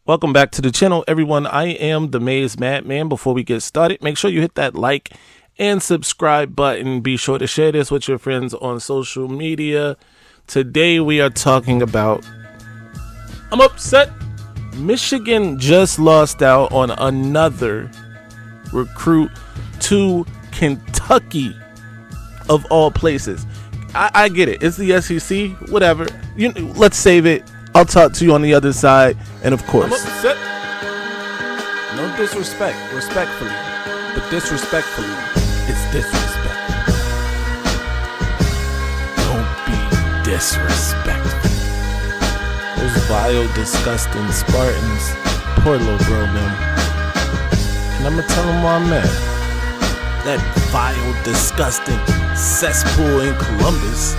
Welcome back to the channel, everyone. I am the Maize Madman. Before we get started, make sure you hit that like and subscribe button. Be sure to share this with your friends on social media. Today we are talking about, I'm upset. Michigan just lost out on another recruit to Kentucky, of all places. I get it. It's the SEC, whatever. Let's save it. I'll talk to you on the other side. And of course, no disrespect, respectfully, but disrespectfully, it's disrespect. Don't be disrespectful. Those vile, disgusting Spartans. Poor little girl, man. And I'm gonna tell them where I'm at. That vile, disgusting cesspool in Columbus,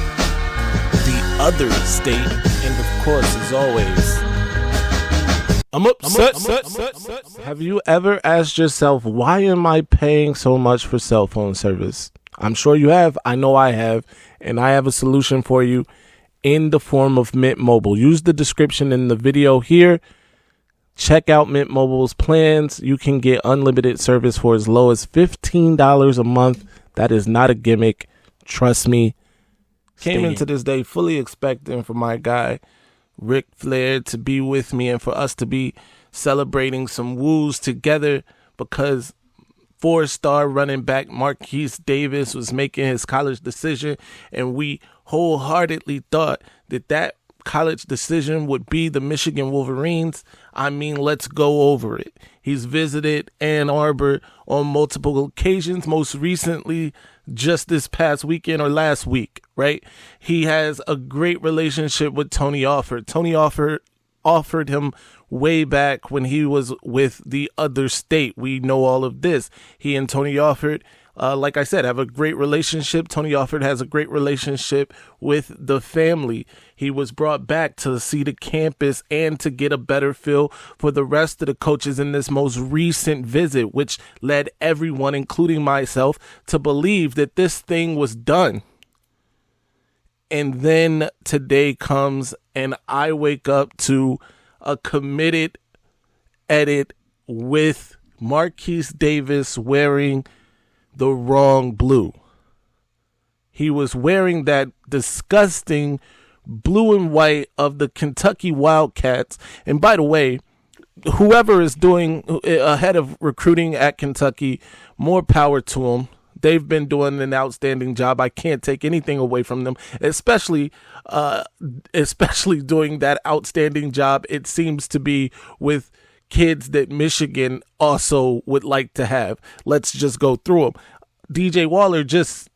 the other state, and of course, as always, I'm upset. Have you ever asked yourself, why am I paying so much for cell phone service? I'm sure you have. I know I have. And I have a solution for you in the form of Mint Mobile. Use the description in the video here. Check out Mint Mobile's plans. You can get unlimited service for as low as $15 a month. That is not a gimmick. Trust me. Came into this day fully expecting for my guy Ric Flair to be with me and for us to be celebrating some woos together, because 4-star running back Marquise Davis was making his college decision, and we wholeheartedly thought that college decision would be the Michigan Wolverines. I mean, let's go over it. He's visited Ann Arbor on multiple occasions, most recently just this past weekend or last week, right? He has a great relationship with Tony Alford. Tony Alford offered him way back when he was with the other state. We know all of this. He and Tony Alford, like I said, have a great relationship. Tony Alford has a great relationship with the family. He was brought back to see the campus and to get a better feel for the rest of the coaches in this most recent visit, which led everyone, including myself, to believe that this thing was done. And then today comes and I wake up to a committed edit with Marquise Davis wearing the wrong blue. He was wearing that disgusting blue and white of the Kentucky Wildcats. And by the way, whoever is doing ahead of recruiting at Kentucky, more power to them. They've been doing an outstanding job. I can't take anything away from them, especially doing that outstanding job. It seems to be with kids that Michigan also would like to have. Let's just go through them. DJ Waller just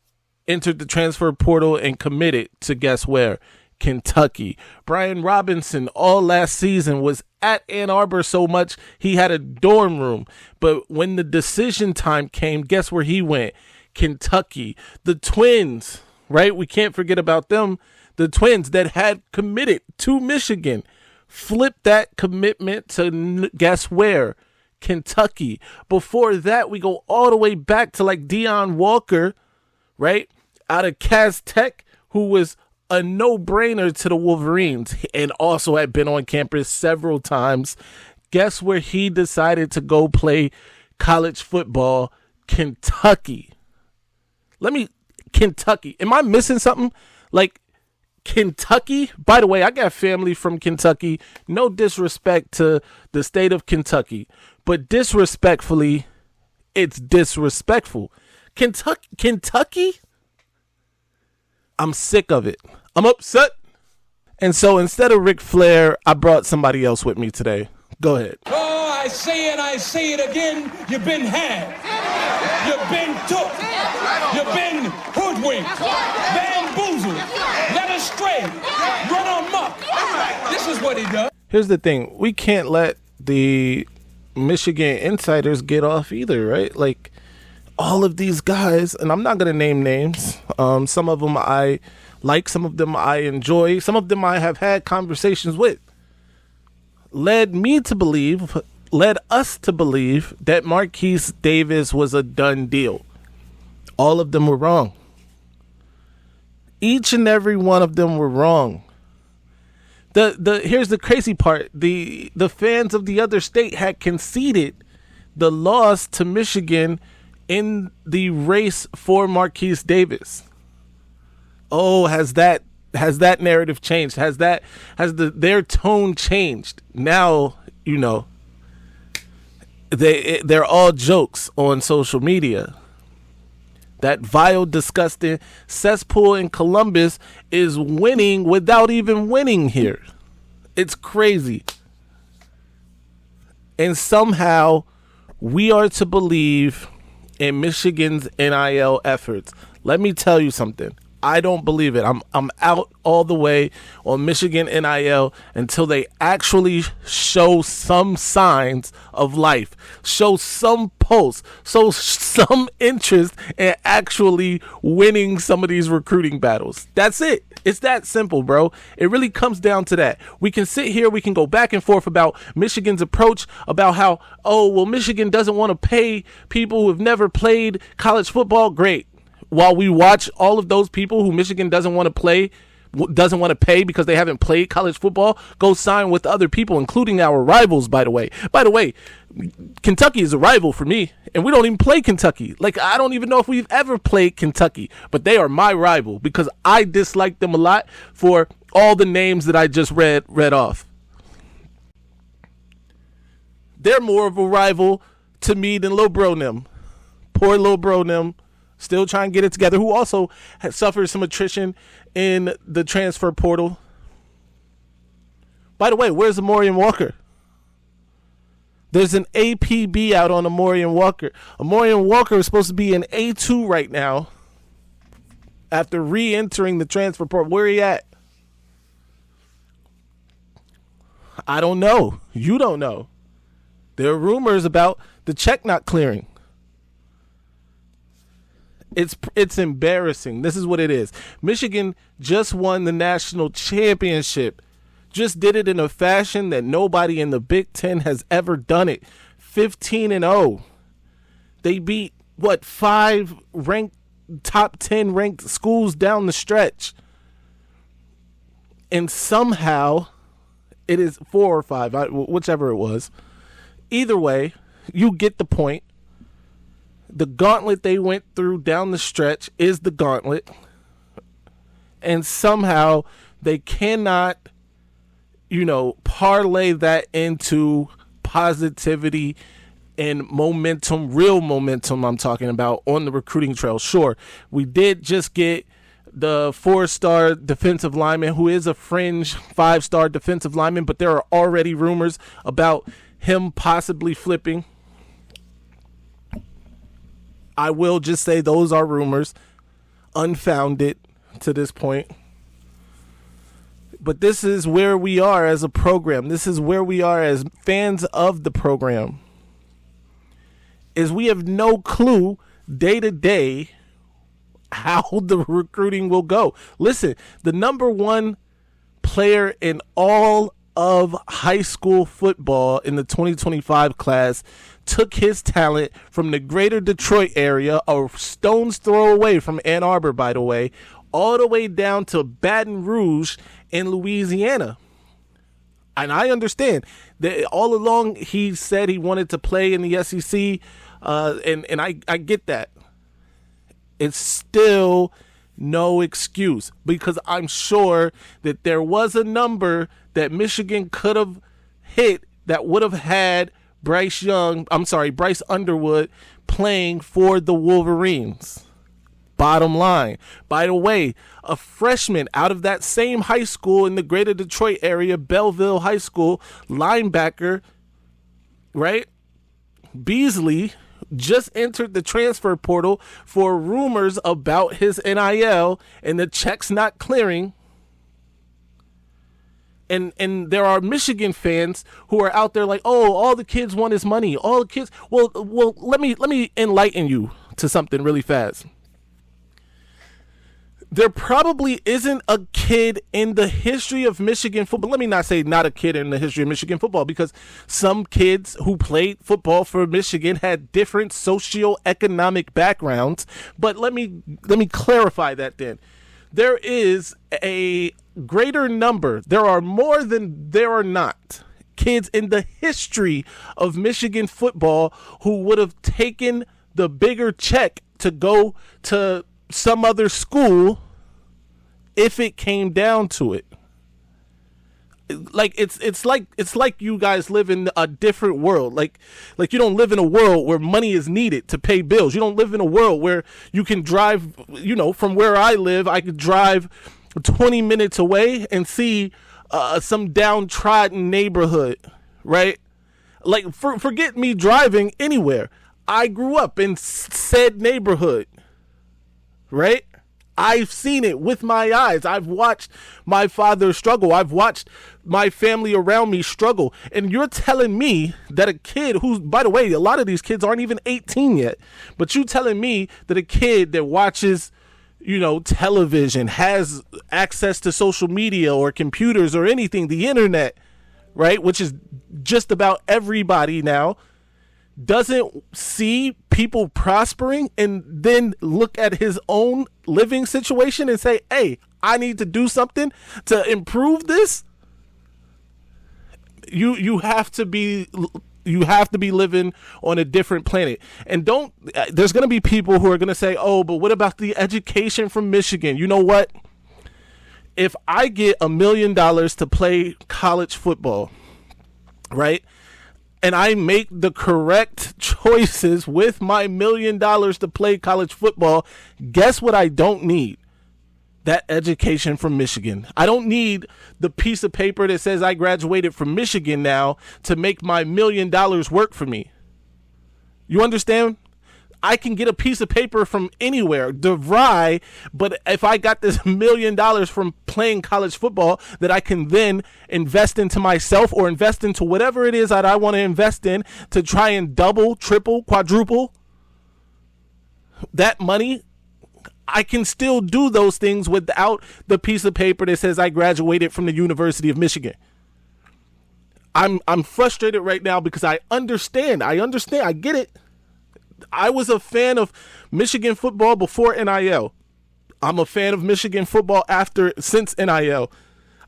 entered the transfer portal and committed to guess where? Kentucky. Brian Robinson all last season was at Ann Arbor so much he had a dorm room. But when the decision time came, guess where he went? Kentucky. The Twins, right? We can't forget about them. The Twins that had committed to Michigan flipped that commitment to guess where? Kentucky. Before that, we go all the way back to like Deion Walker, right? Out of Cass Tech, who was a no-brainer to the Wolverines and also had been on campus several times. Guess where he decided to go play college football? Kentucky. Kentucky. Am I missing something? Like Kentucky? By the way, I got family from Kentucky. No disrespect to the state of Kentucky, but disrespectfully, it's disrespectful. Kentucky? I'm sick of it. I'm upset. And so instead of Ric Flair, I brought somebody else with me today. Go ahead. Oh, I say it again. You've been had. You've been took. You've been hoodwinked. Bamboozled. Led astray. Run amok. This is what he does. Here's the thing. We can't let the Michigan insiders get off either, right? Like, all of these guys, and I'm not going to name names. Some of them I like, some of them I enjoy, some of them I have had conversations with, led us to believe that Marquise Davis was a done deal. All of them were wrong. Each and every one of them were wrong. Here's the crazy part. The fans of the other state had conceded the loss to Michigan in the race for Marquise Davis. Oh, has that narrative changed? Has their tone changed? Now, they're all jokes on social media. That vile, disgusting cesspool in Columbus is winning without even winning here. It's crazy. And somehow we are to believe in Michigan's NIL efforts. Let me tell you something. I don't believe it. I'm out all the way on Michigan NIL until they actually show some signs of life, show some pulse, show some interest in actually winning some of these recruiting battles. That's it. It's that simple, bro. It really comes down to that. We can sit here, we can go back and forth about Michigan's approach, about how, Michigan doesn't want to pay people who have never played college football. Great. While we watch all of those people who Michigan doesn't want to pay because they haven't played college football, go sign with other people, including our rivals, by the way. By the way, Kentucky is a rival for me, and we don't even play Kentucky. Like, I don't even know if we've ever played Kentucky, but they are my rival because I dislike them a lot for all the names that I just read off. They're more of a rival to me than Lil Bro Nim. Poor Lil Bro Nim. Still trying to get it together, who also has suffered some attrition in the transfer portal. By the way, where's Amorian Walker? There's an APB out on Amorian Walker. Amorian Walker is supposed to be in A2 right now after re-entering the transfer portal. Where he at? I don't know. You don't know. There are rumors about the check not clearing. It's embarrassing. This is what it is. Michigan just won the national championship. Just did it in a fashion that nobody in the Big Ten has ever done it. 15-0. They beat, 5 top 10 ranked schools down the stretch. And somehow, it is 4 or 5, whichever it was. Either way, you get the point. The gauntlet they went through down the stretch is the gauntlet. And somehow they cannot, parlay that into positivity and momentum, real momentum I'm talking about on the recruiting trail. Sure, we did just get the 4-star defensive lineman who is a fringe 5-star defensive lineman, but there are already rumors about him possibly flipping. I will just say those are rumors, unfounded to this point. But this is where we are as a program. This is where we are as fans of the program. Is we have no clue day to day how the recruiting will go. Listen, the number one player in all of high school football in the 2025 class took his talent from the greater Detroit area, a stone's throw away from Ann Arbor, by the way, all the way down to Baton Rouge in Louisiana. And I understand that all along he said he wanted to play in the SEC, and I get that. It's still no excuse, because I'm sure that there was a number that Michigan could have hit that would have had Bryce Underwood playing for the Wolverines. Bottom line. By the way, a freshman out of that same high school in the greater Detroit area, Belleville High School, linebacker, right? Beasley just entered the transfer portal for rumors about his NIL and the checks not clearing. And there are Michigan fans who are out there like, oh, all the kids want is money. All the kids. Well, let me enlighten you to something really fast. There probably isn't a kid in the history of Michigan football. Let me not say not a kid in the history of Michigan football, because some kids who played football for Michigan had different socioeconomic backgrounds. But let me clarify that then. There is a greater number. There are more than there are not kids in the history of Michigan football who would have taken the bigger check to go to some other school if it came down to it. Like it's like you guys live in a different world. Like you don't live in a world where money is needed to pay bills. You don't live in a world where you can drive, from where I live, I could drive 20 minutes away and see some downtrodden neighborhood, right? Like forget me driving anywhere. I grew up in said neighborhood, right? I've seen it with my eyes. I've watched my father struggle. I've watched my family around me struggle. And you're telling me that a kid who's, by the way, a lot of these kids aren't even 18 yet, but you telling me that a kid that watches, television, has access to social media or computers or anything, the internet, right, which is just about everybody now, doesn't see people prospering and then look at his own living situation and say, hey, I need to do something to improve this. You have to be living on a different planet. And there's going to be people who are going to say, oh, but what about the education from Michigan? You know what? If I get $1 million to play college football, right, and I make the correct choices with my $1 million to play college football, guess what I don't need? That education from Michigan. I don't need the piece of paper that says I graduated from Michigan now to make my $1 million work for me. You understand? I can get a piece of paper from anywhere, DeVry, but if I got this $1 million from playing college football that I can then invest into myself or invest into whatever it is that I want to invest in to try and double, triple, quadruple that money, I can still do those things without the piece of paper that says I graduated from the University of Michigan. I'm frustrated right now because I understand, I get it. I was a fan of Michigan football before NIL. I'm a fan of Michigan football since NIL.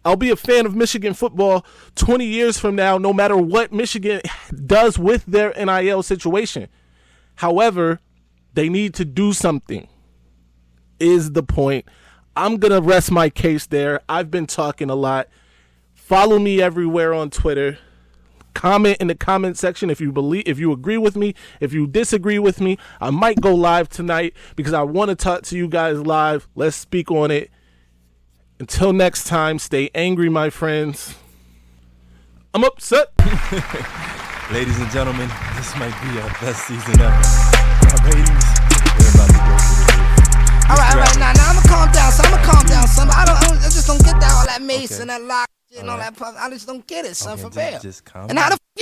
I'll be a fan of Michigan football 20 years from now, no matter what Michigan does with their NIL situation. However, they need to do something, is the point. I'm going to rest my case there. I've been talking a lot. Follow me everywhere on Twitter. Comment in the comment section if you agree with me. If you disagree with me, I might go live tonight because I want to talk to you guys live. Let's speak on it. Until next time, stay angry, my friends. I'm upset. Ladies and gentlemen, this might be our best season ever. Our ratings, they're about to go through the roof. All right, now I'm gonna calm down. Son. I just don't get that all that Mace and that lock and all that. I just don't get it, son, for real. Just calm and how down. the